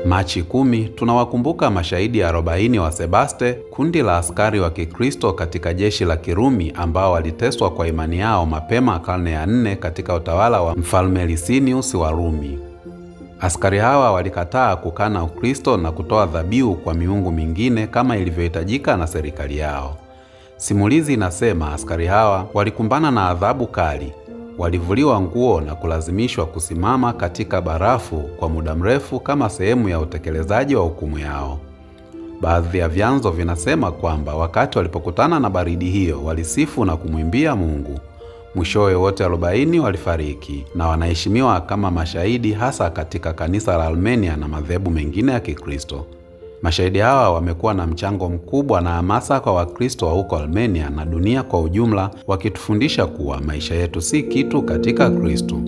Machi 10 tunawakumbuka mashahidi 40 wa Sebaste, kundi la askari wa Kikristo katika jeshi la Kirumi ambao waliteswa kwa imani yao mapema karne ya 4 katika utawala wa Mfalme Licinius wa Rumi. Askari hawa walikataa kukana Ukristo na kutoa dhabihu kwa miungu mingine kama ilivyohitajika na serikali yao. Simulizi inasema askari hawa walikumbana na adhabu kali. Walivuliwa nguo na kulazimishwa kusimama katika barafu kwa muda mrefu kama sehemu ya utekelezaji wa hukumu yao. Baadhi ya vyanzo vinasema kwamba wakati walipokutana na baridi hiyo walisifu na kumwimbia Mungu. Mwishowe wote 40 walifariki na wanaheshimiwa kama mashahidi hasa katika kanisa la Armenia na madhehebu mengine ya Kikristo. Mashahidi hawa wamekuwa na mchango mkubwa na hamasa kwa Wakristo wa huko Armenia na dunia kwa ujumla, wakitufundisha kuwa maisha yetu si kitu katika Kristo.